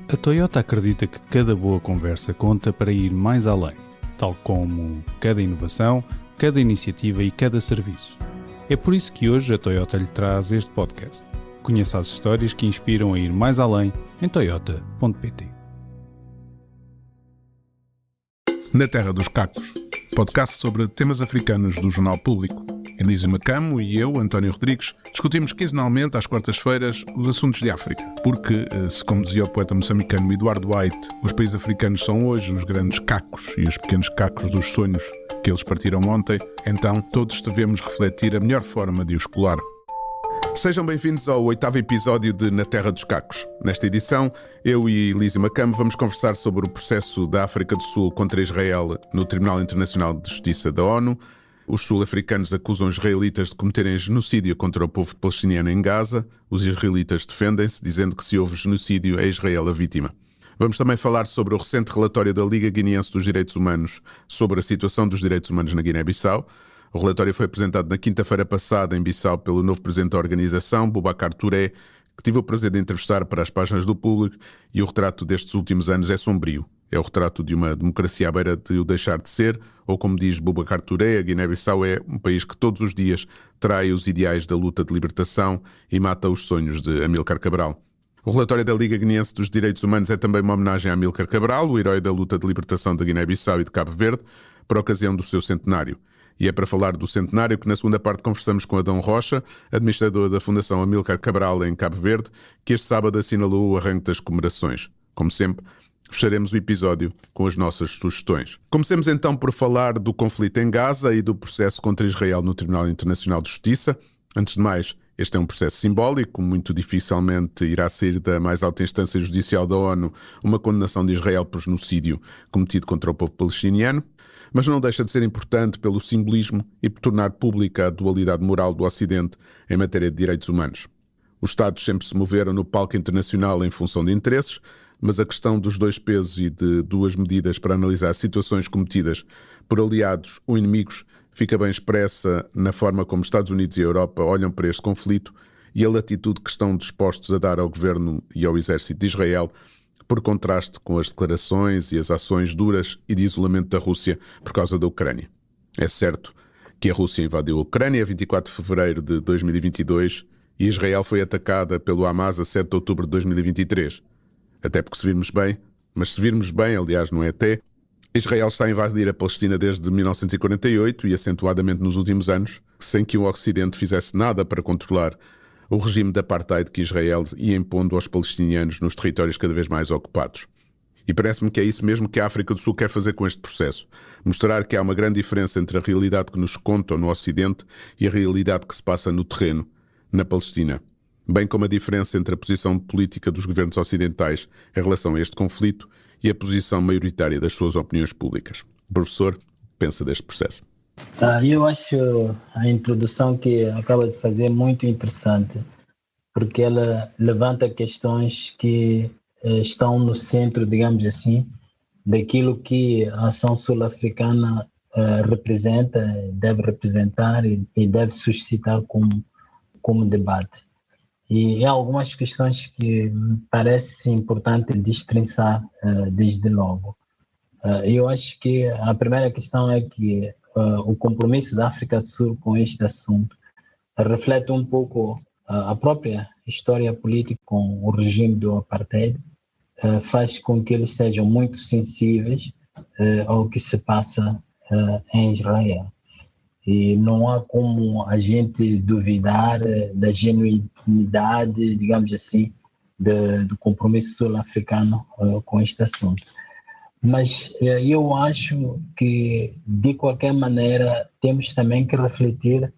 A Toyota acredita que cada boa conversa conta para ir mais além, tal como cada inovação, cada iniciativa e cada serviço. É por isso que hoje a Toyota lhe traz este podcast. Conheça as histórias que inspiram a ir mais além em toyota.pt. Na Terra dos Cacos, podcast sobre temas africanos do Jornal Público. Elísio Macamo e eu, António Rodrigues, discutimos quinzenalmente às quartas-feiras os assuntos de África. Porque, se como dizia o poeta moçambicano Eduardo White, os países africanos são hoje os grandes cacos e os pequenos cacos dos sonhos que eles partiram ontem, então todos devemos refletir a melhor forma de os colar. Sejam bem-vindos ao 8º episódio de Na Terra dos Cacos. Nesta edição, eu e Elísio Macamo vamos conversar sobre o processo da África do Sul contra Israel no Tribunal Internacional de Justiça da ONU. Os sul-africanos acusam os israelitas de cometerem genocídio contra o povo palestiniano em Gaza. Os israelitas defendem-se, dizendo que se houve genocídio é Israel a vítima. Vamos também falar sobre o recente relatório da Liga Guineense dos Direitos Humanos sobre a situação dos direitos humanos na Guiné-Bissau. O relatório foi apresentado na quinta-feira passada em Bissau pelo novo presidente da organização, Boubacar Touré, que tive o prazer de entrevistar para as páginas do Público, e o retrato destes últimos anos é sombrio. É o retrato de uma democracia à beira de o deixar de ser, ou como diz Boubacar Touré, a Guiné-Bissau é um país que todos os dias trai os ideais da luta de libertação e mata os sonhos de Amílcar Cabral. O relatório da Liga Guineense dos Direitos Humanos é também uma homenagem a Amílcar Cabral, o herói da luta de libertação da Guiné-Bissau e de Cabo Verde, por ocasião do seu centenário. E é para falar do centenário que na segunda parte conversamos com Adão Rocha, administrador da Fundação Amílcar Cabral em Cabo Verde, que este sábado assinalou o arranque das comemorações. Como sempre, fecharemos o episódio com as nossas sugestões. Comecemos então por falar do conflito em Gaza e do processo contra Israel no Tribunal Internacional de Justiça. Antes de mais, este é um processo simbólico, muito dificilmente irá sair da mais alta instância judicial da ONU uma condenação de Israel por genocídio cometido contra o povo palestiniano, mas não deixa de ser importante pelo simbolismo e por tornar pública a dualidade moral do Ocidente em matéria de direitos humanos. Os Estados sempre se moveram no palco internacional em função de interesses, mas a questão dos dois pesos e de duas medidas para analisar situações cometidas por aliados ou inimigos fica bem expressa na forma como Estados Unidos e a Europa olham para este conflito e a latitude que estão dispostos a dar ao governo e ao exército de Israel, por contraste com as declarações e as ações duras e de isolamento da Rússia por causa da Ucrânia. É certo que a Rússia invadiu a Ucrânia a 24 de fevereiro de 2022 e Israel foi atacada pelo Hamas a 7 de outubro de 2023. Até porque se virmos bem, aliás não é até, Israel está a invadir a Palestina desde 1948 e acentuadamente nos últimos anos, sem que o Ocidente fizesse nada para controlar o regime de apartheid que Israel ia impondo aos palestinianos nos territórios cada vez mais ocupados. E parece-me que é isso mesmo que a África do Sul quer fazer com este processo. Mostrar que há uma grande diferença entre a realidade que nos contam no Ocidente e a realidade que se passa no terreno, na Palestina. Bem como a diferença entre a posição política dos governos ocidentais em relação a este conflito e a posição maioritária das suas opiniões públicas. O professor pensa deste processo? Eu acho a introdução que acaba de fazer muito interessante, porque ela levanta questões que estão no centro, digamos assim, daquilo que a ação sul-africana representa, deve representar e deve suscitar como debate. E há algumas questões que me parece importante destrinçar desde logo. Eu acho que a primeira questão é que o compromisso da África do Sul com este assunto reflete um pouco a própria história política com o regime do apartheid, faz com que eles sejam muito sensíveis ao que se passa em Israel. E não há como a gente duvidar da genuinidade, digamos assim, do compromisso sul-africano com este assunto. Mas eu acho que, de qualquer maneira, temos também que refletir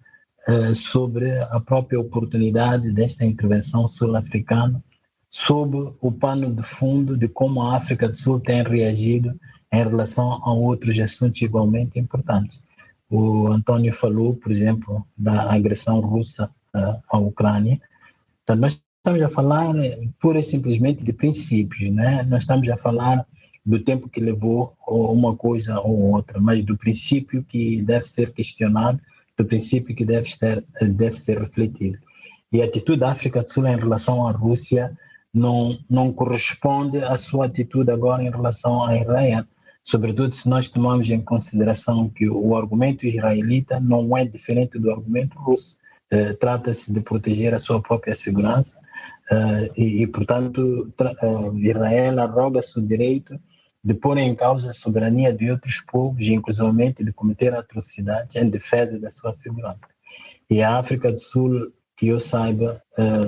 sobre a própria oportunidade desta intervenção sul-africana, sob o pano de fundo de como a África do Sul tem reagido em relação a outros assuntos igualmente importantes. O António falou, por exemplo, da agressão russa à Ucrânia. Então, nós estamos a falar pura e simplesmente de princípios, né? Nós estamos a falar do tempo que levou uma coisa ou outra, mas do princípio que deve ser questionado, do princípio que deve ser refletido. E a atitude da África do Sul em relação à Rússia não corresponde à sua atitude agora em relação a Israel, sobretudo se nós tomarmos em consideração que o argumento israelita não é diferente do argumento russo. Trata-se de proteger a sua própria segurança portanto, Israel arroga-se o direito de pôr em causa a soberania de outros povos, inclusivamente de cometer atrocidades em defesa da sua segurança. E a África do Sul, que eu saiba,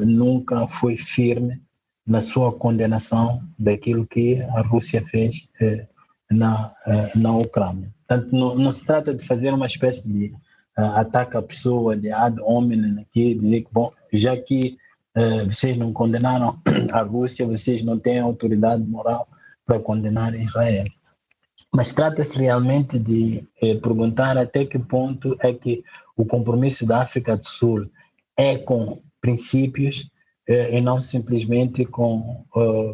nunca foi firme na sua condenação daquilo que a Rússia fez na Ucrânia. Portanto, não se trata de fazer uma espécie de ataque à pessoa, de ad hominem aqui, dizer que, bom, já que vocês não condenaram a Rússia, vocês não têm autoridade moral para condenar Israel. Mas trata-se realmente de perguntar até que ponto é que o compromisso da África do Sul é com princípios e não simplesmente com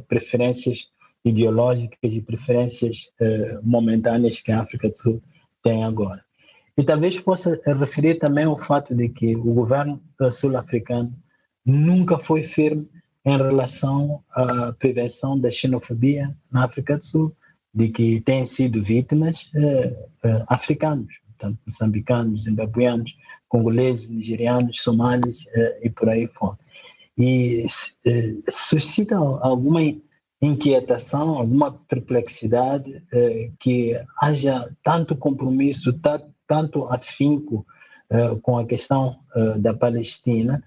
preferências ideológicas e preferências momentâneas que a África do Sul tem agora. E talvez possa referir também ao fato de que o governo sul-africano nunca foi firme em relação à prevenção da xenofobia na África do Sul, de que têm sido vítimas africanos, portanto, moçambicanos, zimbabueanos, congoleses, nigerianos, somalis e por aí fora. E suscita alguma inquietação, alguma perplexidade que haja tanto compromisso, tanto afinco com a questão da Palestina,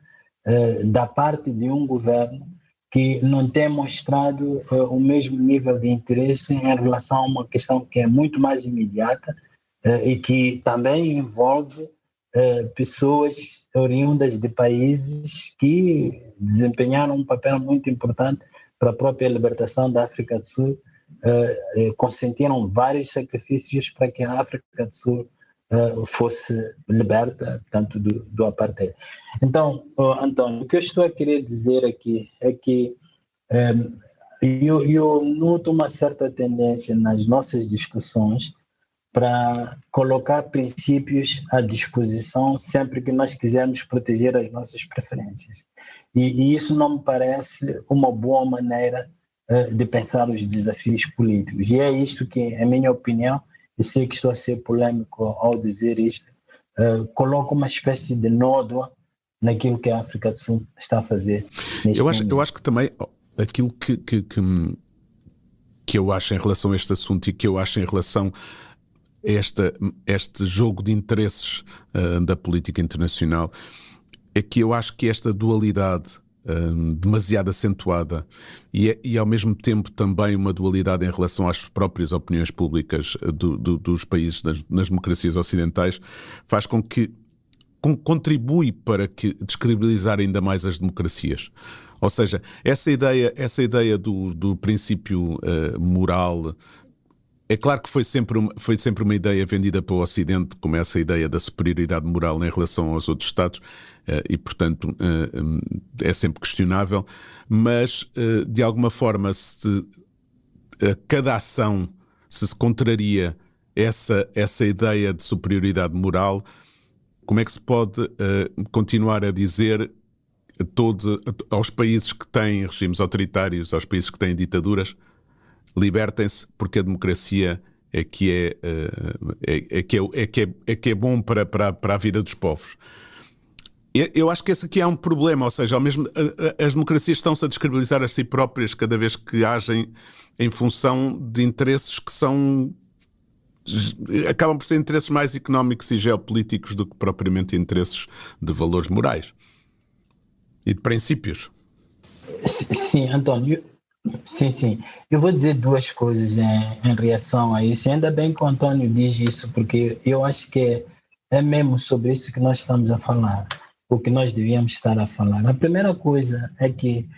da parte de um governo que não tem mostrado o mesmo nível de interesse em relação a uma questão que é muito mais imediata e que também envolve pessoas oriundas de países que desempenharam um papel muito importante para a própria libertação da África do Sul, consentiram vários sacrifícios para que a África do Sul fosse liberta, portanto, do apartheid. Então, António, o que eu estou a querer dizer aqui é que eu noto uma certa tendência nas nossas discussões para colocar princípios à disposição sempre que nós quisermos proteger as nossas preferências. E isso não me parece uma boa maneira de pensar os desafios políticos. E é isto que, em minha opinião, e sei que estou a ser polêmico ao dizer isto, coloca uma espécie de nódoa naquilo que a África do Sul está a fazer. Eu acho que também aquilo que eu acho em relação a este assunto e que eu acho em relação a este jogo de interesses da política internacional é que eu acho que esta dualidade demasiado acentuada e ao mesmo tempo também uma dualidade em relação às próprias opiniões públicas dos países nas democracias ocidentais faz com que contribui para que descredibilizar ainda mais as democracias. Ou seja, essa ideia do princípio moral é claro que foi sempre uma ideia vendida para o Ocidente como essa ideia da superioridade moral em relação aos outros Estados e, portanto, é sempre questionável, mas, de alguma forma, se cada ação se contraria essa ideia de superioridade moral, como é que se pode continuar a dizer aos países que têm regimes autoritários, aos países que têm ditaduras, libertem-se porque a democracia é que é bom para a vida dos povos. Eu acho que esse aqui é um problema, ou seja, as democracias estão-se a descredibilizar a si próprias cada vez que agem em função de interesses que acabam por ser interesses mais económicos e geopolíticos do que propriamente interesses de valores morais e de princípios. Sim, António. Sim. Eu vou dizer duas coisas em reação a isso. Ainda bem que o António diz isso, porque eu acho que é mesmo sobre isso que nós estamos a falar, o que nós devíamos estar a falar. A primeira coisa é que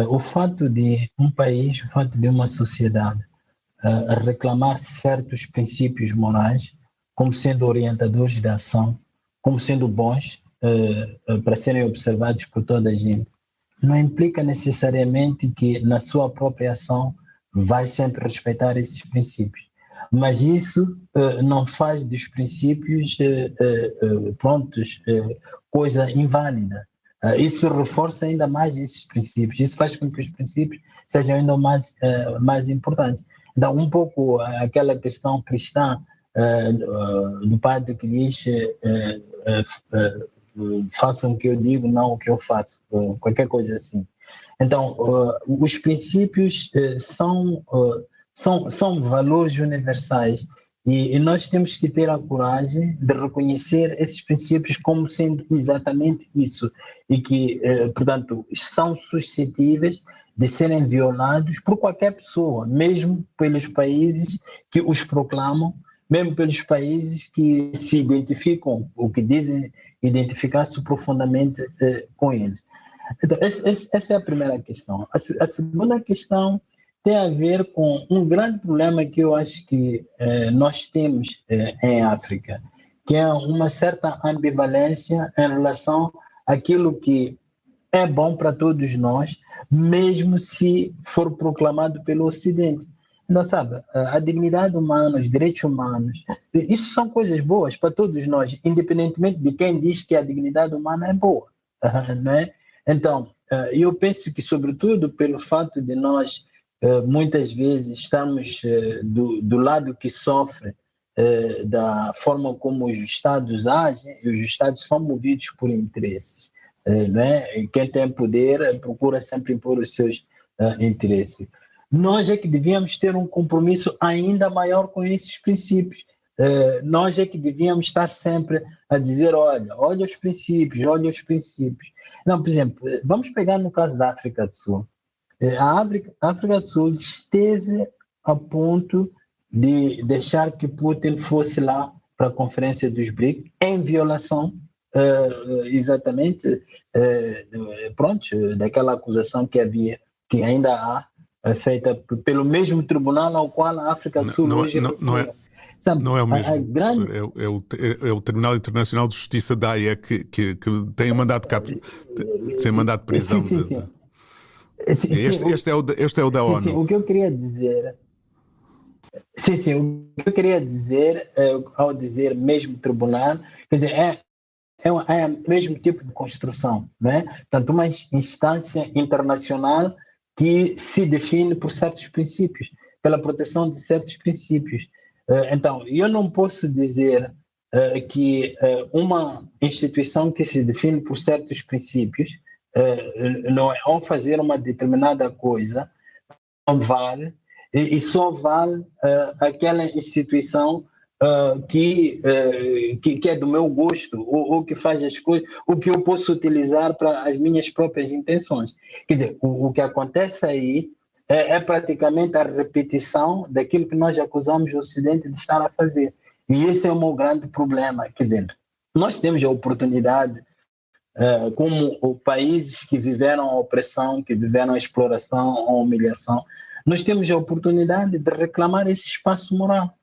o fato de um país, o fato de uma sociedade reclamar certos princípios morais como sendo orientadores da ação, como sendo bons para serem observados por toda a gente, não implica necessariamente que na sua própria ação vai sempre respeitar esses princípios. Mas isso não faz dos princípios coisa inválida. Isso reforça ainda mais esses princípios, isso faz com que os princípios sejam ainda mais importantes. Então, um pouco aquela questão cristã do padre que diz façam o que eu digo, não o que eu faço, qualquer coisa assim. Então, os princípios são valores universais e nós temos que ter a coragem de reconhecer esses princípios como sendo exatamente isso e que, portanto, são suscetíveis de serem violados por qualquer pessoa, mesmo pelos países que os proclamam, mesmo pelos países que se identificam, ou que dizem identificar-se profundamente com eles. Então, essa é a primeira questão. A segunda questão tem a ver com um grande problema que eu acho que nós temos em África, que é uma certa ambivalência em relação àquilo que é bom para todos nós, mesmo se for proclamado pelo Ocidente. Não sabe, a dignidade humana, os direitos humanos, isso são coisas boas para todos nós, independentemente de quem diz que a dignidade humana é boa, não é? Então, eu penso que, sobretudo, pelo fato de nós muitas vezes estamos do lado que sofre da forma como os Estados agem, e os Estados são movidos por interesses, né? E quem tem poder procura sempre impor os seus interesses. Nós é que devíamos ter um compromisso ainda maior com esses princípios. Nós é que devíamos estar sempre a dizer, olha os princípios, olha os princípios. Não, por exemplo, vamos pegar no caso da África do Sul. A África do Sul esteve a ponto de deixar que Putin fosse lá para a conferência dos BRICS em violação exatamente daquela acusação que havia, que ainda há, feita pelo mesmo tribunal ao qual a África do Sul hoje recorreu. Não é o mesmo. É o Tribunal Internacional de Justiça da Haia que tem um mandato de ser mandado de prisão. Sim. Este é o da ONU. Sim, o que eu queria dizer... o que eu queria dizer, ao dizer mesmo tribunal, quer dizer, é o mesmo tipo de construção, né? Portanto, uma instância internacional que se define por certos princípios, pela proteção de certos princípios. Então, eu não posso dizer que uma instituição que se define por certos princípios, ao fazer uma determinada coisa, não vale, e só vale aquela instituição que é do meu gosto, ou que faz as coisas, o que eu posso utilizar para as minhas próprias intenções. Quer dizer, o que acontece aí é praticamente a repetição daquilo que nós acusamos o Ocidente de estar a fazer. E esse é o meu grande problema. Quer dizer, nós temos a oportunidade, como países que viveram a opressão, que viveram a exploração, a humilhação, nós temos a oportunidade de reclamar esse espaço moral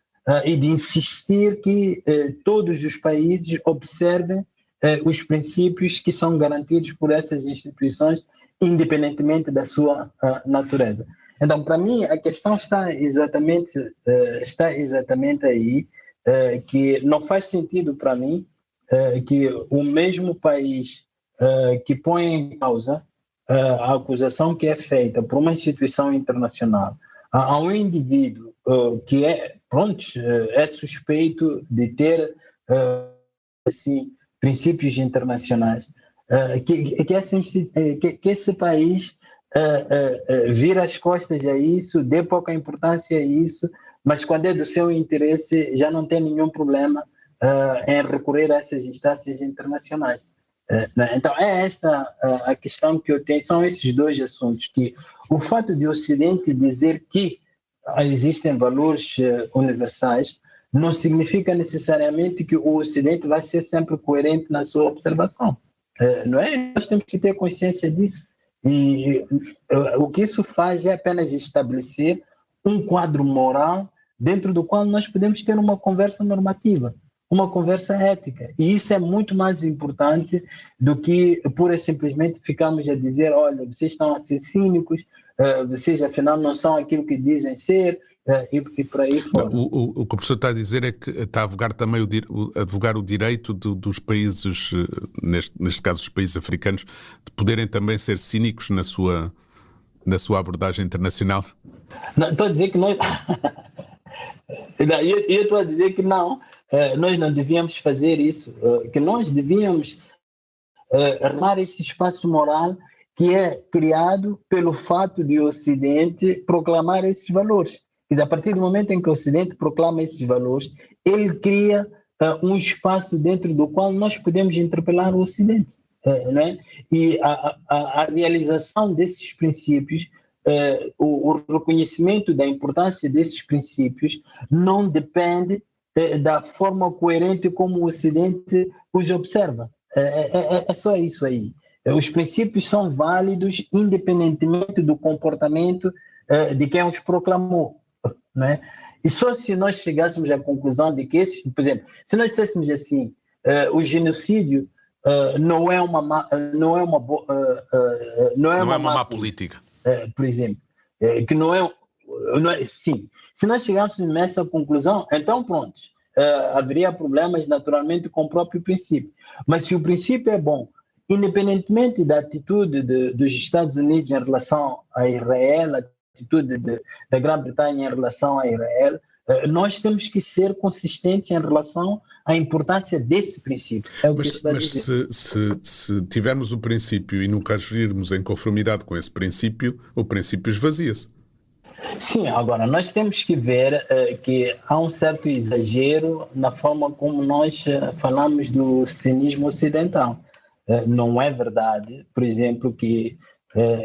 e de insistir que todos os países observem os princípios que são garantidos por essas instituições, independentemente da sua natureza. Então, para mim, a questão está exatamente aí, que não faz sentido para mim que o mesmo país que põe em causa a acusação que é feita por uma instituição internacional a um indivíduo que é suspeito de ter assim, princípios internacionais, que esse país vira as costas a isso, dê pouca importância a isso, mas quando é do seu interesse já não tem nenhum problema em recorrer a essas instâncias internacionais. Então é esta a questão que eu tenho, são esses dois assuntos, que o fato de o Ocidente dizer que existem valores universais não significa necessariamente que o Ocidente vai ser sempre coerente na sua observação, não é? Nós temos que ter consciência disso, e o que isso faz é apenas estabelecer um quadro moral dentro do qual nós podemos ter uma conversa normativa, uma conversa ética, e isso é muito mais importante do que pura e simplesmente ficarmos a dizer, olha, vocês estão a ser cínicos, vocês afinal não são aquilo que dizem ser, e por aí fora. O que o professor está a dizer é que está a advogar também advogar o direito dos países, neste caso os países africanos, de poderem também ser cínicos na sua abordagem internacional. Não, estou a dizer que nós... Eu estou a dizer que não, nós não devíamos fazer isso, que nós devíamos armar esse espaço moral que é criado pelo fato de o Ocidente proclamar esses valores. Quer dizer, a partir do momento em que o Ocidente proclama esses valores, ele cria um espaço dentro do qual nós podemos interpelar o Ocidente. Né? E a realização desses princípios, o reconhecimento da importância desses princípios não depende da forma coerente como o Ocidente os observa. É só isso aí. Os princípios são válidos independentemente do comportamento de quem os proclamou. Né? E só se nós chegássemos à conclusão de que, por exemplo, se nós disséssemos assim, o genocídio não é uma má política, por exemplo, que não é, sim. Se nós chegássemos nessa conclusão, então pronto, haveria problemas naturalmente com o próprio princípio. Mas se o princípio é bom, independentemente da atitude dos Estados Unidos em relação a Israel, a atitude da Grã-Bretanha em relação a Israel, nós temos que ser consistentes em relação à importância desse princípio. Se tivermos o princípio e nunca agirmos em conformidade com esse princípio, o princípio esvazia-se. Sim, agora nós temos que ver que há um certo exagero na forma como nós falamos do cinismo ocidental. Não é verdade, por exemplo, que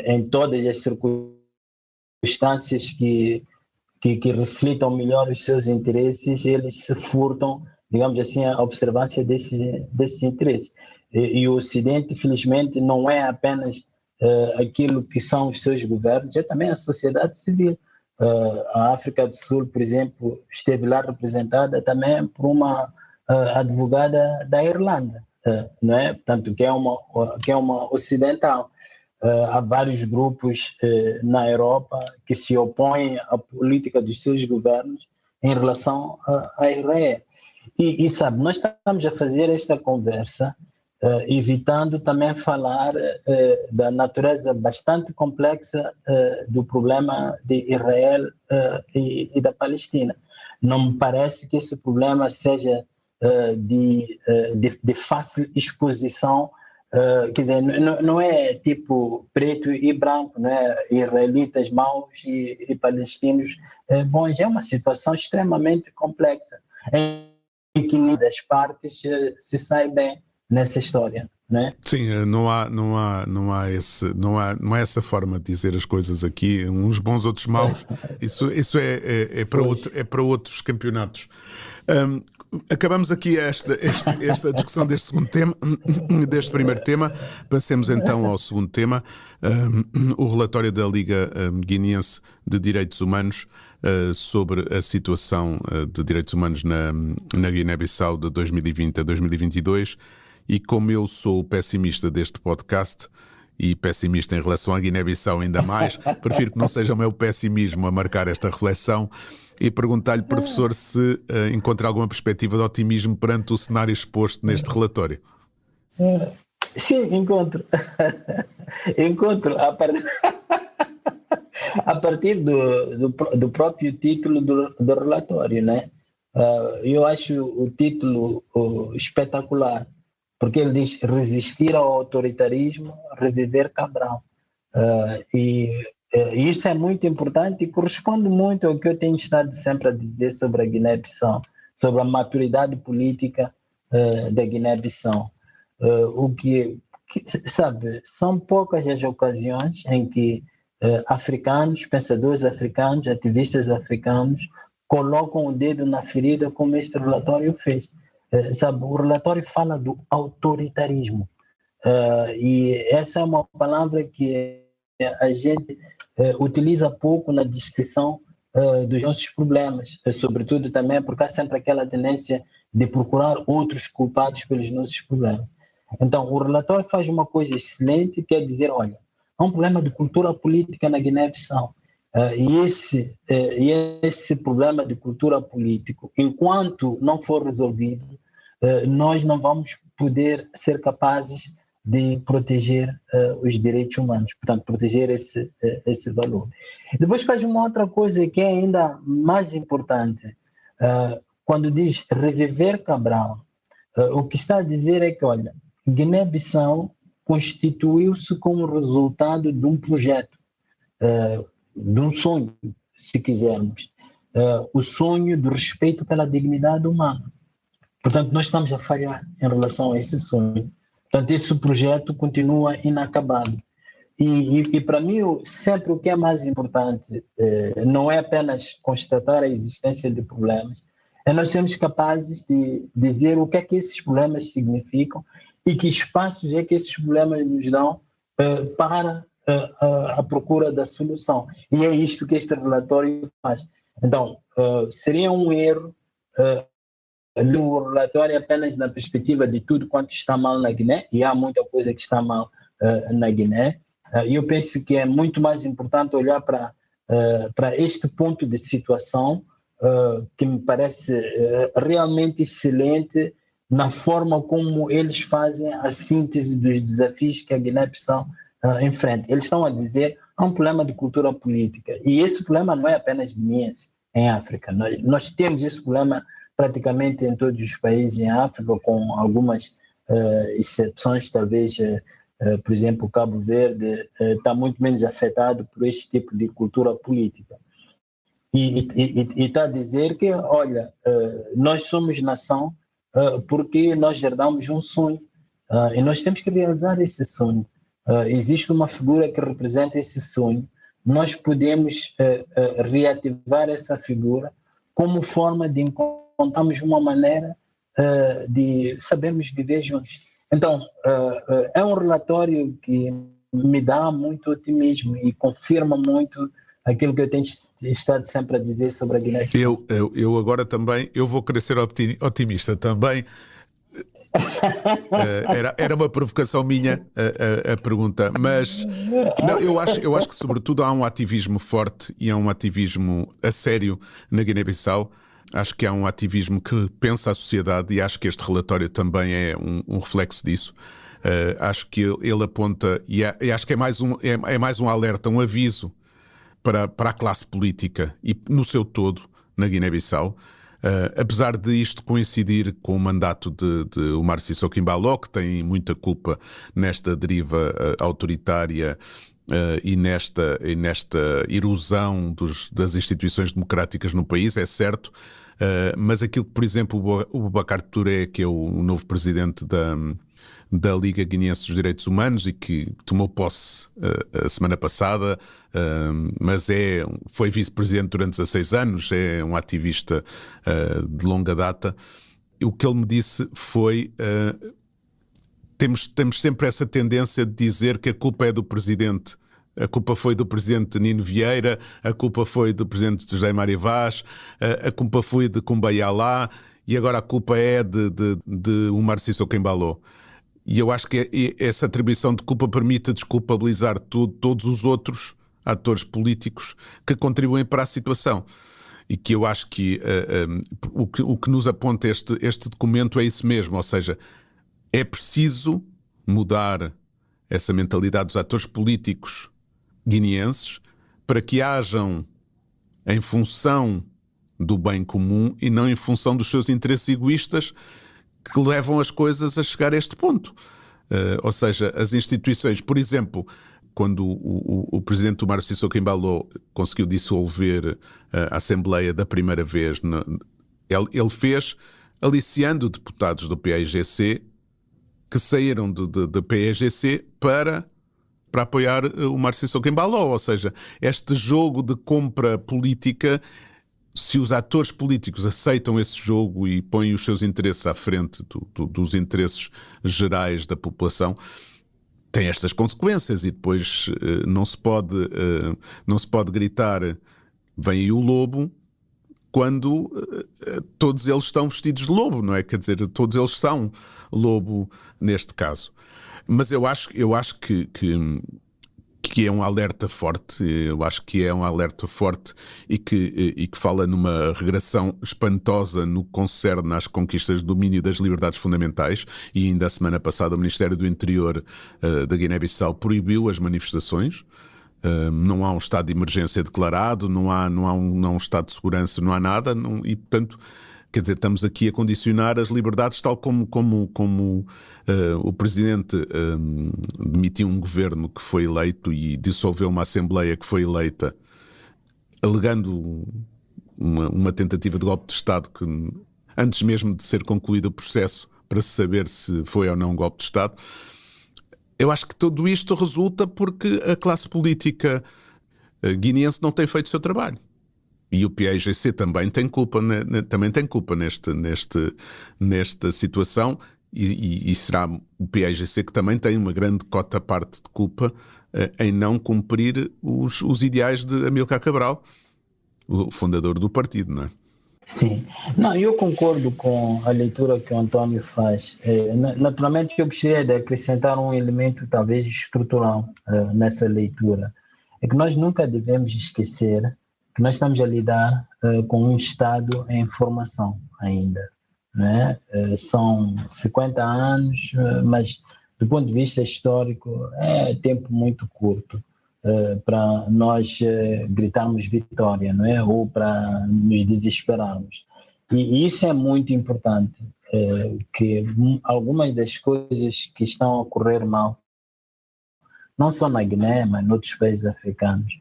em todas as circunstâncias que reflitam melhor os seus interesses, eles se furtam, digamos assim, a observância desses interesses. E o Ocidente, felizmente, não é apenas aquilo que são os seus governos, é também a sociedade civil. A África do Sul, por exemplo, esteve lá representada também por uma advogada da Irlanda, não é? Portanto, que é uma ocidental. Há vários grupos na Europa que se opõem à política dos seus governos em relação a Israel. E sabe, nós estamos a fazer esta conversa evitando também falar da natureza bastante complexa do problema de Israel e da Palestina. Não me parece que esse problema seja de fácil exposição. Quer dizer, não é tipo preto e branco, não é? Israelitas maus e palestinos bons. É uma situação extremamente complexa, em que nenhuma das partes se sai bem nessa história, né? Sim, não há essa forma de dizer as coisas aqui, uns bons, outros maus. Isso é para outros campeonatos. Acabamos aqui esta discussão deste segundo tema, deste primeiro tema. Passemos então ao segundo tema, o relatório da Liga Guineense de Direitos Humanos sobre a situação de direitos humanos na Guiné-Bissau de 2020 a 2022. E como eu sou o pessimista deste podcast, e pessimista em relação à Guiné-Bissau ainda mais, prefiro que não seja o meu pessimismo a marcar esta reflexão e perguntar-lhe, professor, se encontra alguma perspectiva de otimismo perante o cenário exposto neste relatório. Sim, encontro. Encontro a partir do próprio título do relatório, né? Eu acho o título espetacular, porque ele diz resistir ao autoritarismo, reviver Cabral. E isso é muito importante e corresponde muito ao que eu tenho estado sempre a dizer sobre a Guiné-Bissau, sobre a maturidade política da Guiné-Bissau. Sabe, são poucas as ocasiões em que africanos, pensadores africanos, ativistas africanos colocam o dedo na ferida como este relatório fez. Sabe, o relatório fala do autoritarismo e essa é uma palavra que a gente utiliza pouco na descrição dos nossos problemas, sobretudo também porque há sempre aquela tendência de procurar outros culpados pelos nossos problemas. Então, o relatório faz uma coisa excelente, que é dizer, olha, há um problema de cultura política na Guiné-Bissau E esse problema de cultura política, enquanto não for resolvido, nós não vamos poder ser capazes de proteger os direitos humanos, portanto, proteger esse valor. Depois faz uma outra coisa que é ainda mais importante. Quando diz reviver Cabral, o que está a dizer é que, olha, Guiné-Bissau constituiu-se como resultado de um projeto, de um sonho, se quisermos, o sonho do respeito pela dignidade humana. Portanto, nós estamos a falhar em relação a esse sonho. Portanto, esse projeto continua inacabado. E para mim, sempre o que é mais importante não é apenas constatar a existência de problemas, é nós sermos capazes de dizer o que é que esses problemas significam e que espaços é que esses problemas nos dão para a procura da solução. E é isto que este relatório faz. Então, seria um erro ler o relatório apenas na perspectiva de tudo quanto está mal na Guiné, e há muita coisa que está mal na Guiné. E eu penso que é muito mais importante olhar para este ponto de situação, que me parece realmente excelente na forma como eles fazem a síntese dos desafios que a Guiné-Bissau enfrenta. Eles estão a dizer há um problema de cultura política, e esse problema não é apenas guineense em África. Nós temos esse problema praticamente em todos os países em África, com algumas exceções, talvez, por exemplo, Cabo Verde está muito menos afetado por este tipo de cultura política. E está a dizer que, olha, nós somos nação porque nós herdamos um sonho, e nós temos que realizar esse sonho. Existe uma figura que representa esse sonho. Nós podemos reativar essa figura como forma de encontrarmos uma maneira de sabermos viver juntos. Então, é um relatório que me dá muito otimismo e confirma muito aquilo que eu tenho estado sempre a dizer sobre a Guiné-Bissau. Eu agora também, eu vou querer ser otimista também. Era uma provocação minha a pergunta, mas não, eu acho que sobretudo há um ativismo forte e há um ativismo a sério na Guiné-Bissau. Acho que há um ativismo que pensa a sociedade, e acho que este relatório também é um reflexo disso. Acho que ele aponta, e acho que é mais um alerta, um aviso para a classe política e no seu todo na Guiné-Bissau. Apesar de isto coincidir com o mandato de Umar Sissoko Embaló, que tem muita culpa nesta deriva autoritária e nesta erosão das instituições democráticas no país, é certo, mas aquilo que, por exemplo, o Boubacar Touré, que é o novo presidente da Liga Guineense dos Direitos Humanos e que tomou posse a semana passada, mas foi vice-presidente durante 16 anos, é um ativista de longa data. O que ele me disse foi: temos sempre essa tendência de dizer que a culpa é do presidente. A culpa foi do presidente Nino Vieira, a culpa foi do presidente José Mário Vaz, a culpa foi de Kumbaya Lá, e agora a culpa é de Umar Sissoko Embaló. E eu acho que essa atribuição de culpa permite desculpabilizar todos os outros atores políticos que contribuem para a situação. E que eu acho que o que nos aponta este documento é isso mesmo, ou seja, é preciso mudar essa mentalidade dos atores políticos guineenses para que hajam em função do bem comum e não em função dos seus interesses egoístas que levam as coisas a chegar a este ponto. Ou seja, as instituições, por exemplo, quando o presidente Umar Sissoko Embaló conseguiu dissolver a Assembleia da primeira vez, ele fez aliciando deputados do PAIGC que saíram do PAIGC para apoiar o Umar Sissoko Embaló. Ou seja, este jogo de compra política, se os atores políticos aceitam esse jogo e põem os seus interesses à frente dos interesses gerais da população, tem estas consequências. E depois não se pode gritar vem aí o lobo quando todos eles estão vestidos de lobo, não é? Quer dizer, todos eles são lobo neste caso. Mas eu acho que que é um alerta forte. Eu acho que é um alerta forte e que fala numa regressão espantosa no que concerne às conquistas de domínio das liberdades fundamentais. E ainda a semana passada o Ministério do Interior da Guiné-Bissau proibiu as manifestações. Não há um estado de emergência declarado, não há um estado de segurança, não há nada, e portanto, quer dizer, estamos aqui a condicionar as liberdades, tal como o Presidente demitiu um governo que foi eleito e dissolveu uma Assembleia que foi eleita, alegando uma tentativa de golpe de Estado que, antes mesmo de ser concluído o processo para se saber se foi ou não um golpe de Estado. Eu acho que tudo isto resulta porque a classe política guineense não tem feito o seu trabalho. E o PAIGC também tem culpa, nesta situação, e será o PAIGC que também tem uma grande cota parte de culpa em não cumprir os ideais de Amílcar Cabral, o fundador do partido, não é? Sim, não, eu concordo com a leitura que o António faz. Naturalmente, eu gostaria de acrescentar um elemento talvez estrutural nessa leitura. É que nós nunca devemos esquecer que nós estamos a lidar com um Estado em formação ainda, né? São 50 anos, mas do ponto de vista histórico é tempo muito curto para nós gritarmos vitória, não é? Ou para nos desesperarmos. E isso é muito importante, que algumas das coisas que estão a ocorrer mal, não só na Guiné, mas em outros países africanos,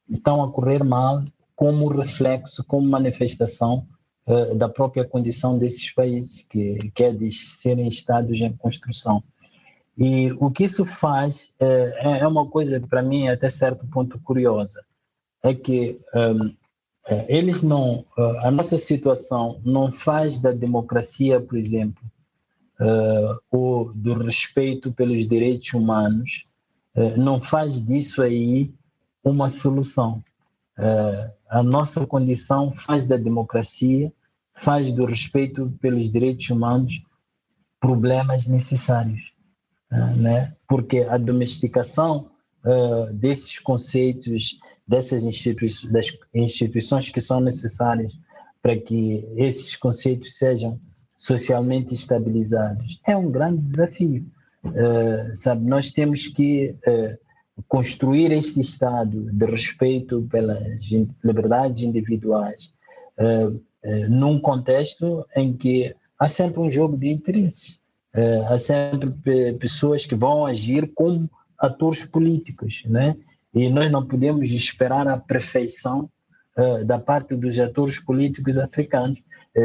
estão a ocorrer mal como reflexo, como manifestação da própria condição desses países, que é de serem estados em construção. E o que isso faz é uma coisa, para mim, até certo ponto curiosa, é que eles não, a nossa situação não faz da democracia, por exemplo, ou do respeito pelos direitos humanos, não faz disso aí uma solução. A nossa condição faz da democracia, faz do respeito pelos direitos humanos problemas necessários. Né? Porque a domesticação desses conceitos, das instituições que são necessárias para que esses conceitos sejam socialmente estabilizados, é um grande desafio. Sabe, nós temos que construir este Estado de respeito pelas liberdades individuais num contexto em que há sempre um jogo de interesses. Há sempre pessoas que vão agir como atores políticos, né? E nós não podemos esperar a perfeição da parte dos atores políticos africanos.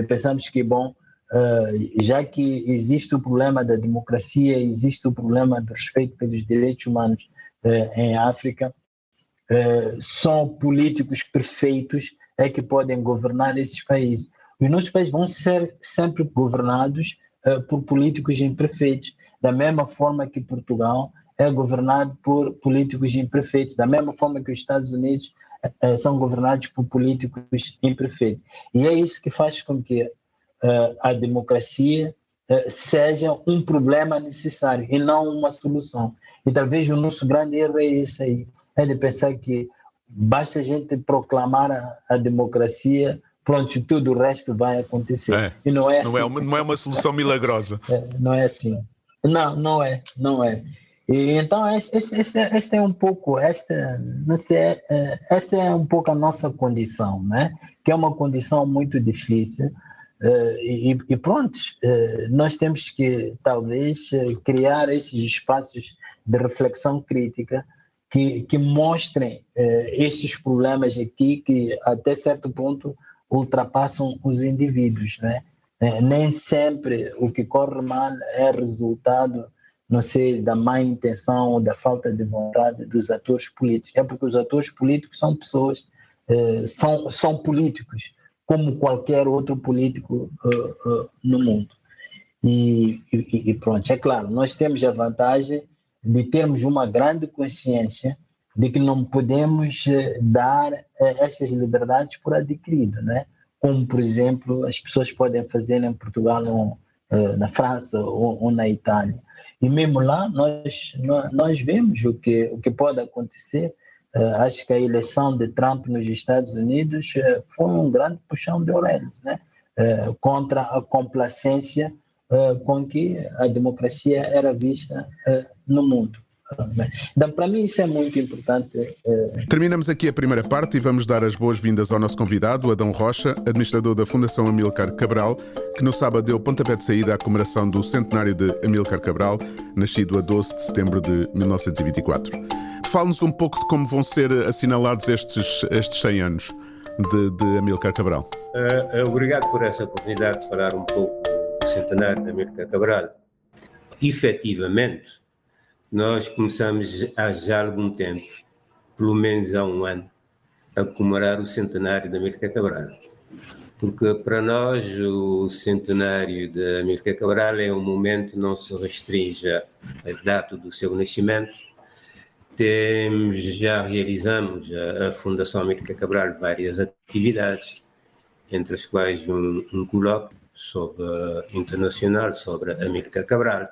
Pensamos que, bom, já que existe o problema da democracia, existe o problema do respeito pelos direitos humanos em África, só políticos perfeitos é que podem governar esses países. Os nossos países vão ser sempre governados por políticos imperfeitos, da mesma forma que Portugal é governado por políticos imperfeitos, da mesma forma que os Estados Unidos são governados por políticos imperfeitos. E é isso que faz com que a democracia seja um problema necessário e não uma solução. E talvez o nosso grande erro é esse aí, é de pensar que basta a gente proclamar a democracia, pronto, tudo o resto vai acontecer. E não é assim. Não é uma solução milagrosa. Não é assim. Não é. E então esta é um pouco, esta é um pouco a nossa condição, né? Que é uma condição muito difícil. E pronto, nós temos que talvez criar esses espaços de reflexão crítica que mostrem esses problemas aqui que até certo ponto ultrapassam os indivíduos, né? Nem sempre o que corre mal é resultado, não sei, da má intenção ou da falta de vontade dos atores políticos. É porque os atores políticos são pessoas, são políticos, como qualquer outro político no mundo. E pronto, é claro, nós temos a vantagem de termos uma grande consciência de que não podemos dar estas liberdades por adquirido, né? Como, por exemplo, as pessoas podem fazer em Portugal na França ou na Itália. E mesmo lá nós vemos o que pode acontecer. Acho que a eleição de Trump nos Estados Unidos foi um grande puxão de orelhas, né? Contra a complacência com que a democracia era vista no mundo. Então, para mim, isso é muito importante. Terminamos aqui a primeira parte e vamos dar as boas-vindas ao nosso convidado, Adão Rocha, administrador da Fundação Amílcar Cabral, que no sábado deu pontapé de saída à comemoração do centenário de Amílcar Cabral, nascido a 12 de setembro de 1924. Fale-nos um pouco de como vão ser assinalados estes 100 anos de Amílcar Cabral. Obrigado por essa oportunidade de falar um pouco do centenário de Amílcar Cabral. Efetivamente, nós começamos há já algum tempo, pelo menos há um ano, a comemorar o centenário de Amílcar Cabral. Porque para nós o centenário de Amílcar Cabral é um momento que não se restringe à data do seu nascimento. Já realizamos a Fundação Amílcar Cabral várias atividades, entre as quais um colóquio internacional sobre Amílcar Cabral.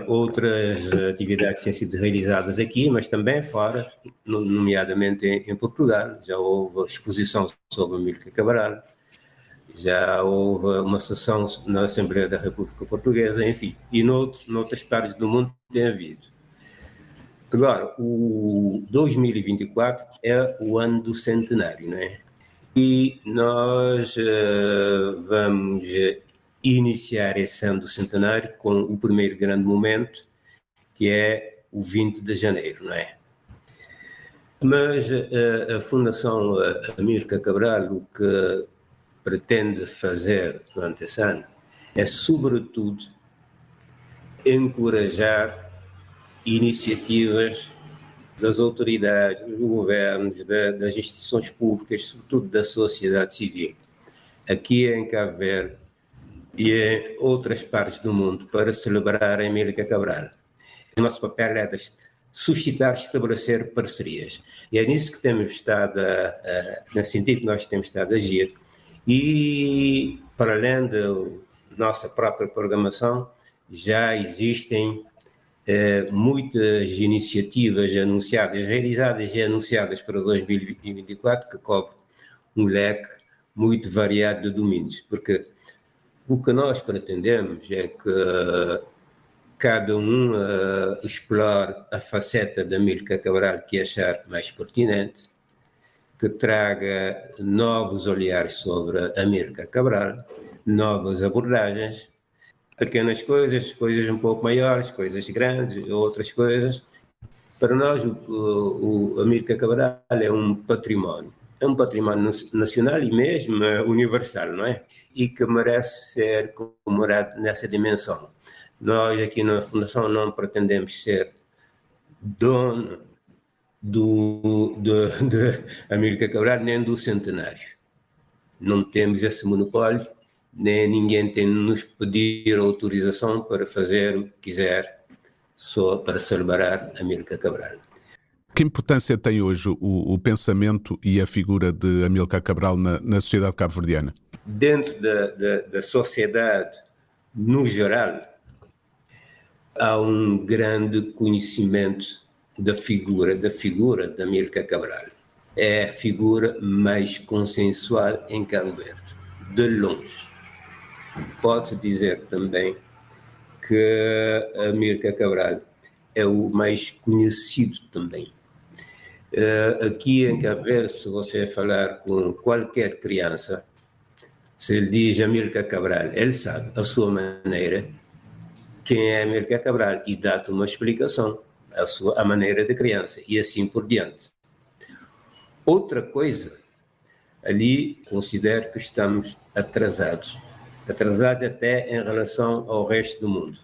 Outras atividades têm sido realizadas aqui, mas também fora, nomeadamente em Portugal. Já houve exposição sobre Amílcar Cabral, já houve uma sessão na Assembleia da República Portuguesa, enfim, e noutras partes do mundo tem havido. Agora, o 2024 é o ano do centenário, não é? E nós vamos iniciar esse ano do centenário com o primeiro grande momento, que é o 20 de janeiro, não é? Mas a Fundação Amílcar Cabral, o que pretende fazer durante esse ano é, sobretudo, encorajar iniciativas das autoridades, dos governos, das instituições públicas, sobretudo da sociedade civil, aqui em Cabo Verde e em outras partes do mundo, para celebrar a Amílcar Cabral. O nosso papel é de suscitar, estabelecer parcerias. E é nisso que temos estado, nesse sentido que nós temos estado a agir. E, para além da nossa própria programação, já existem muitas iniciativas anunciadas, realizadas e anunciadas para 2024, que cobre um leque muito variado de domínios, porque o que nós pretendemos é que cada um explore a faceta da Amílcar Cabral que achar mais pertinente, que traga novos olhares sobre a Amílcar Cabral, novas abordagens, pequenas coisas um pouco maiores, coisas grandes, outras coisas. Para nós, o Amílcar Cabral é um património nacional e mesmo universal, não é? E que merece ser comemorado nessa dimensão. Nós aqui na Fundação não pretendemos ser dono de Amílcar Cabral nem do centenário. Não temos esse monopólio, nem ninguém tem de nos pedir autorização para fazer o que quiser só para celebrar Amílcar Cabral. Que importância tem hoje o pensamento e a figura de Amílcar Cabral na sociedade cabo-verdiana? Dentro da sociedade, no geral, há um grande conhecimento da figura de Amílcar Cabral. É a figura mais consensual em Cabo Verde, de longe. Pode-se dizer também que Amílcar Cabral é o mais conhecido também. Aqui em Cabo Verde, se você falar com qualquer criança, se ele diz Amílcar Cabral, ele sabe, a sua maneira, quem é Amílcar Cabral, e dá-te uma explicação, a maneira de criança, e assim por diante. Outra coisa, ali considero que estamos atrasados até em relação ao resto do mundo.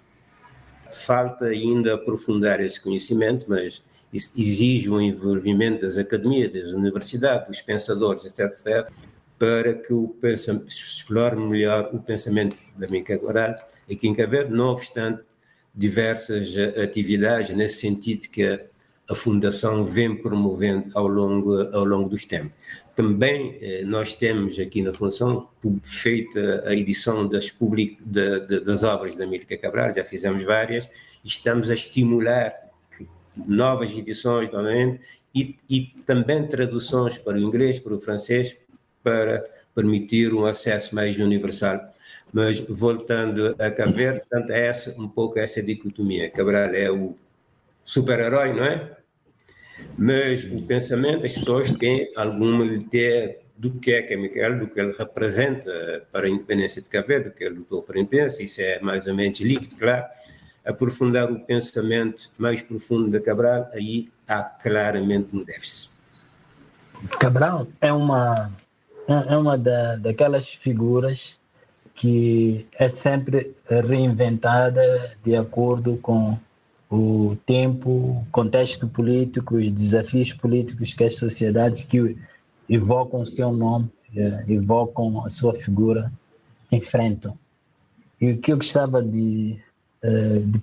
Falta ainda aprofundar esse conhecimento, mas isso exige um envolvimento das academias, das universidades, dos pensadores, etc., para que explore melhor o pensamento da Amílcar Cabral aqui em Cabo Verde, não obstante diversas atividades nesse sentido que a Fundação vem promovendo ao longo dos tempos. Também nós temos aqui na Fundação feita a edição das obras da Amílcar Cabral, já fizemos várias, e estamos a estimular novas edições novamente e também traduções para o inglês, para o francês, para permitir um acesso mais universal. Mas voltando a Cabo Verde, portanto, é um pouco essa dicotomia. Cabral é o super-herói, não é? Mas o pensamento, as pessoas têm alguma ideia do que é Amílcar, do que ele representa para a independência de Cabo Verde, do que ele lutou para a independência, isso é mais ou menos líquido, claro. Aprofundar o pensamento mais profundo de Cabral, aí há claramente um déficit. Cabral é uma daquelas figuras que é sempre reinventada de acordo com o tempo, o contexto político, os desafios políticos que as sociedades que evocam o seu nome, evocam a sua figura, enfrentam. E o que eu gostava de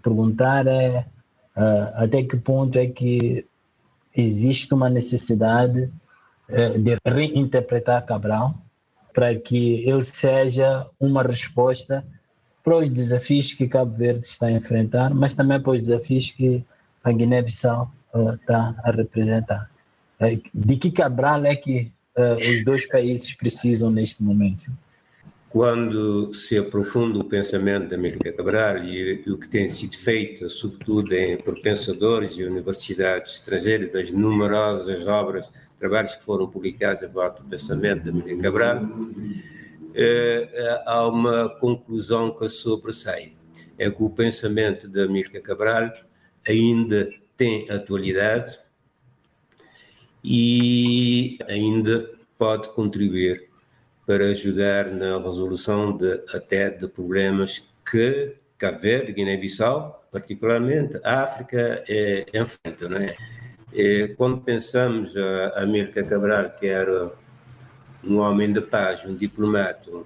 perguntar é até que ponto é que existe uma necessidade de reinterpretar Cabral para que ele seja uma resposta para os desafios que Cabo Verde está a enfrentar, mas também para os desafios que a Guiné-Bissau está a representar. De que Cabral é que os dois países precisam neste momento? Quando se aprofunda o pensamento da Amílcar Cabral e o que tem sido feito, sobretudo por pensadores e universidades estrangeiras, das numerosas obras, trabalhos que foram publicados a volta do pensamento da Amílcar Cabral, há uma conclusão que sobressai. É que o pensamento da Amílcar Cabral ainda tem atualidade e ainda pode contribuir para ajudar na resolução até de problemas que Cabo Verde, Guiné-Bissau, particularmente a África, enfrenta, não é? Quando pensamos a Amílcar Cabral, que era um homem de paz, um diplomata, um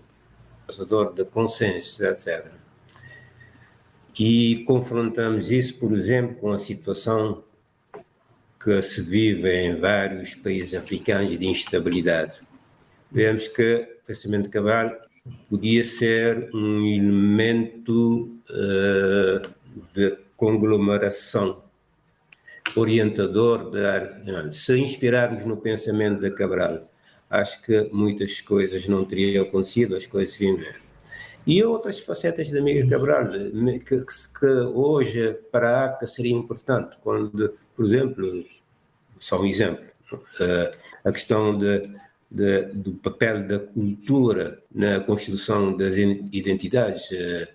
pensador de consenso, etc., e confrontamos isso, por exemplo, com a situação que se vive em vários países africanos de instabilidade, vemos que o pensamento de Cabral podia ser um elemento de conglomeração, orientador, se inspirarmos no pensamento de Cabral, acho que muitas coisas não teriam acontecido, as coisas seriam. E outras facetas da Amílcar Cabral, que hoje para a África seria importante, quando, por exemplo, só um exemplo, a questão do papel da cultura na construção das identidades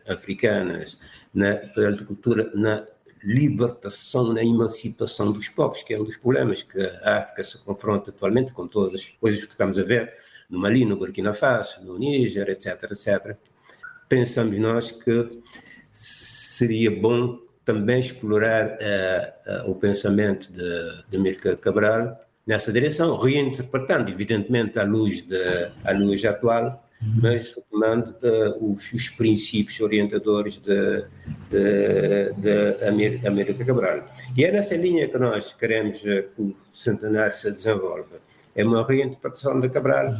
africanas, na papel da cultura na libertação, na emancipação dos povos, que é um dos problemas que a África se confronta atualmente com todas as coisas que estamos a ver no Mali, no Burkina Faso, no Níger, etc., etc. Pensamos nós que seria bom também explorar o pensamento de Amílcar Cabral nessa direção, reinterpretando, evidentemente, à luz atual, mas tomando os princípios orientadores de Amílcar Cabral. E é nessa linha que nós queremos que o centenário se desenvolva. É uma reinterpretação de Cabral,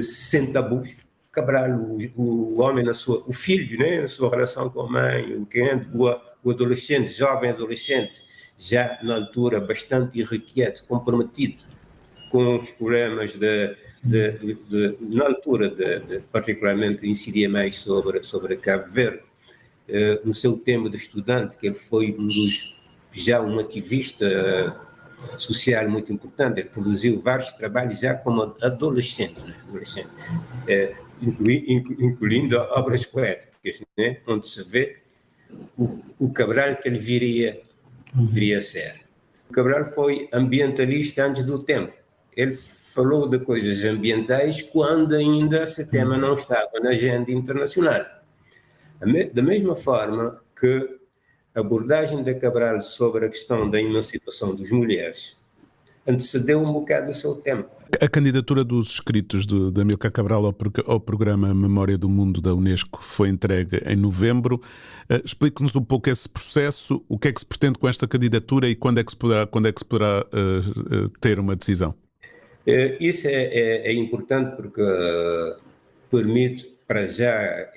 sem tabus. Cabral, o homem, o filho, né, na sua relação com a mãe, o adolescente, jovem adolescente, já na altura bastante irrequieto, comprometido com os problemas na altura particularmente incidia mais sobre Cabo Verde, no seu tema de estudante, que ele foi já um ativista social muito importante. Ele produziu vários trabalhos já como adolescente, incluindo obras poéticas, né, onde se vê o Cabral que ele viria a ser. O Cabral foi ambientalista antes do tempo. Ele falou de coisas ambientais quando ainda esse tema não estava na agenda internacional. Da mesma forma que a abordagem de Cabral sobre a questão da emancipação das mulheres antecedeu um bocado o seu tempo. A candidatura dos escritos de Amílcar Cabral ao programa Memória do Mundo da Unesco foi entregue em novembro. Explique-nos um pouco esse processo, o que é que se pretende com esta candidatura e quando é que se poderá ter uma decisão? Isso é importante porque permite, para já,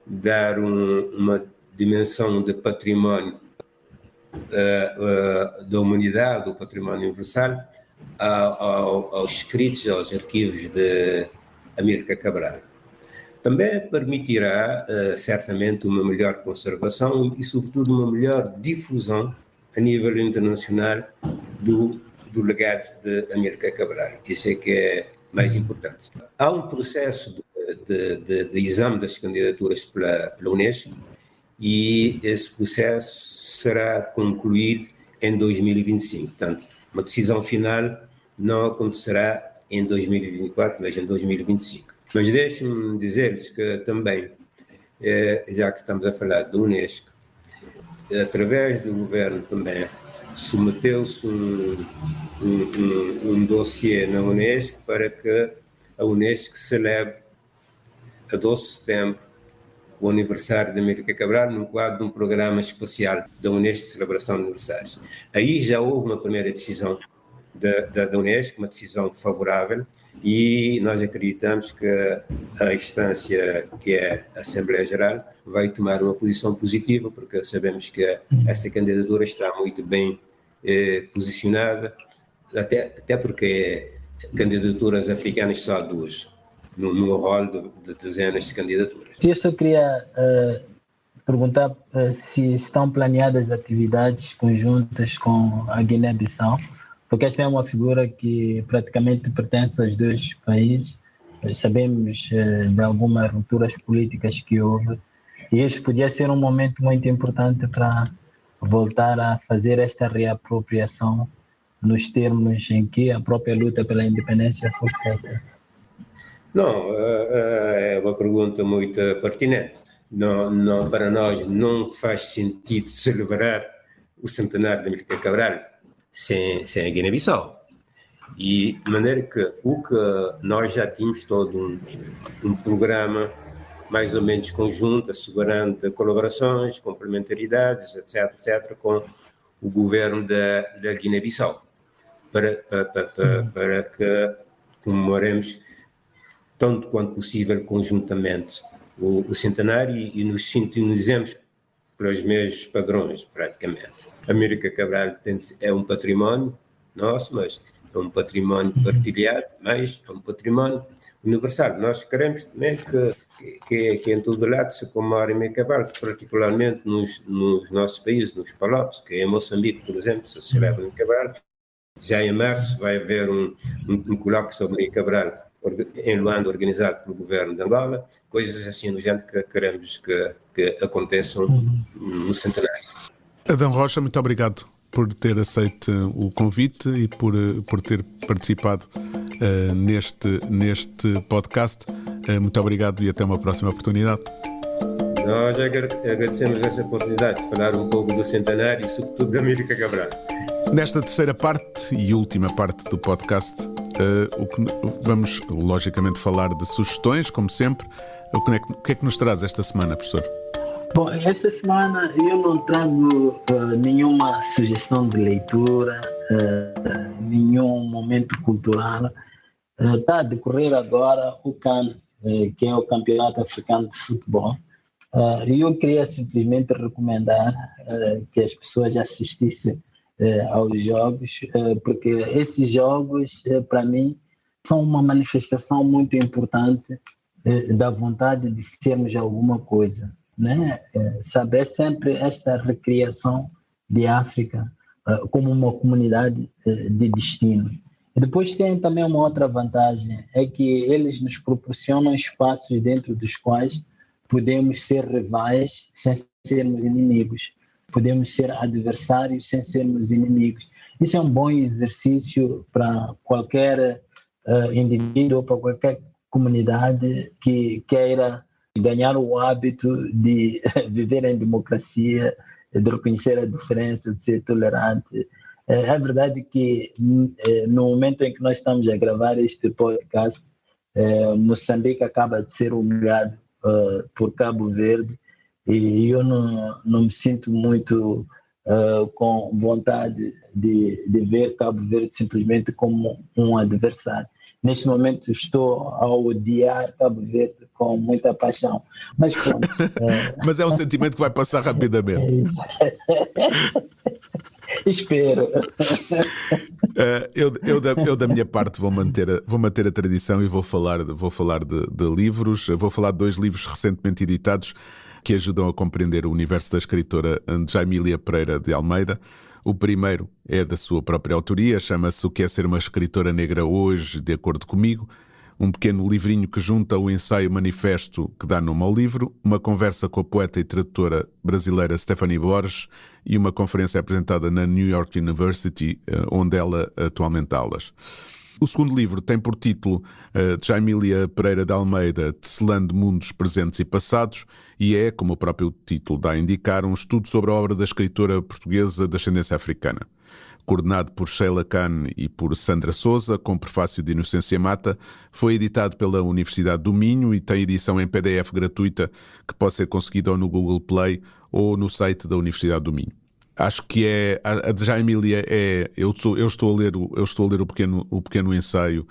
dar uma dimensão de património da humanidade, do património universal, aos escritos, aos arquivos de Amílcar Cabral. Também permitirá, certamente, uma melhor conservação e, sobretudo, uma melhor difusão a nível internacional do legado de Amílcar Cabral. Isso é que é mais importante. Há um processo de exame das candidaturas pela Unesco e esse processo será concluído em 2025. Portanto, uma decisão final não acontecerá em 2024, mas em 2025. Mas deixem-me dizer-lhes que também, já que estamos a falar da Unesco, através do governo também submeteu-se um dossiê na Unesco para que a Unesco celebre a 12 de setembro o aniversário de Amílcar Cabral no quadro de um programa especial da Unesco de celebração de aniversários. Aí já houve uma primeira decisão da Unesco, uma decisão favorável, e nós acreditamos que a instância, que é a Assembleia Geral, vai tomar uma posição positiva, porque sabemos que essa candidatura está muito bem posicionada, até porque candidaturas africanas só há duas, no rol de dezenas de candidaturas. Eu só queria perguntar se estão planeadas atividades conjuntas com a Guiné-Bissau, porque esta é uma figura que praticamente pertence aos dois países. Sabemos de algumas rupturas políticas que houve, e este podia ser um momento muito importante para voltar a fazer esta reapropriação nos termos em que a própria luta pela independência foi feita. Não, é uma pergunta muito pertinente. Não, para nós não faz sentido celebrar o centenário de Amílcar Cabral sem a Guiné-Bissau. E de maneira que nós já tínhamos todo um programa mais ou menos conjunto, assegurando colaborações, complementaridades, etc., com o governo da Guiné-Bissau, para que comemoremos tanto quanto possível conjuntamente o centenário e nos sintonizemos pelos mesmos padrões, praticamente. Amílcar Cabral é um património nosso, mas é um património partilhado, mas é um património universal. Nós queremos também que em todo lado se comemore Amílcar Cabral, particularmente nos nossos países, nos Palopes, que em Moçambique, por exemplo, se celebra Amílcar Cabral. Já em março vai haver um colóquio sobre Amílcar Cabral em Luanda, organizado pelo governo de Angola, coisas assim do género que queremos que aconteçam no centenário. Adão Rocha, muito obrigado por ter aceito o convite e por ter participado neste podcast. Muito obrigado e até uma próxima oportunidade. Nós agradecemos esta oportunidade de falar um pouco do centenário e sobretudo da Amílcar Cabral. Nesta terceira parte e última parte do podcast, vamos logicamente falar de sugestões, como sempre. O que é que nos traz esta semana, professor? Bom, esta semana eu não trago nenhuma sugestão de leitura, nenhum momento cultural. Está a decorrer agora o CAN, que é o Campeonato Africano de Futebol. E eu queria simplesmente recomendar que as pessoas assistissem aos jogos, porque esses jogos, para mim, são uma manifestação muito importante da vontade de sermos alguma coisa, né? Saber sempre esta recriação de África como uma comunidade de destino. E depois tem também uma outra vantagem, é que eles nos proporcionam espaços dentro dos quais podemos ser rivais sem sermos inimigos. Podemos ser adversários sem sermos inimigos. Isso é um bom exercício para qualquer indivíduo ou para qualquer comunidade que queira ganhar o hábito de viver em democracia, de reconhecer a diferença, de ser tolerante. É verdade que no momento em que nós estamos a gravar este podcast, Moçambique acaba de ser humilhado por Cabo Verde, e eu não me sinto muito com vontade de ver Cabo Verde simplesmente como um adversário. Neste momento estou a odiar Cabo Verde com muita paixão. Mas pronto. Mas é um sentimento que vai passar rapidamente. Espero. Eu da minha parte vou manter a tradição e vou falar de livros. Vou falar de 2 livros recentemente editados que ajudam a compreender o universo da escritora Jaimília Pereira de Almeida. O primeiro é da sua própria autoria, chama-se O que é ser uma escritora negra hoje, de acordo comigo. Um pequeno livrinho que junta o ensaio manifesto que dá nome ao livro, uma conversa com a poeta e tradutora brasileira Stephanie Borges e uma conferência apresentada na New York University, onde ela atualmente dá aulas. O segundo livro tem por título Jaimília Pereira de Almeida, Tecelando Mundos Presentes e Passados, e é, como o próprio título dá a indicar, um estudo sobre a obra da escritora portuguesa de ascendência africana. Coordenado por Sheila Khan e por Sandra Souza, com prefácio de Inocência Mata, foi editado pela Universidade do Minho e tem edição em PDF gratuita que pode ser conseguida ou no Google Play ou no site da Universidade do Minho. Acho que a de Jaimília eu estou a ler o pequeno ensaio,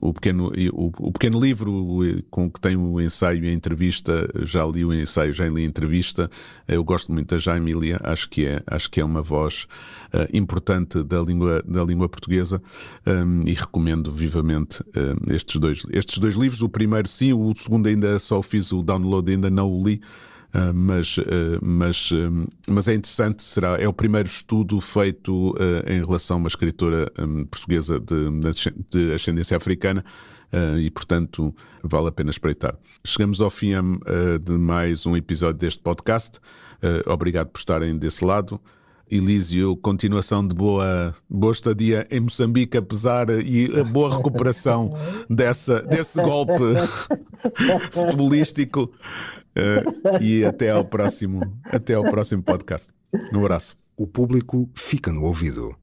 o pequeno livro com que tem o ensaio e a entrevista. Já li o ensaio, já li a entrevista. Eu gosto muito da Jaimília, acho que é uma voz importante da língua portuguesa, e recomendo vivamente estes dois livros. O primeiro sim, o segundo ainda só fiz o download, ainda não o li. Mas é interessante, é o primeiro estudo feito em relação a uma escritora portuguesa de ascendência africana, e portanto vale a pena espreitar. Chegamos ao fim de mais um episódio deste podcast. Obrigado por estarem desse lado. Elísio, continuação de boa estadia em Moçambique, apesar e a boa recuperação desse golpe futebolístico, e até ao próximo podcast. Um abraço. O público fica no ouvido.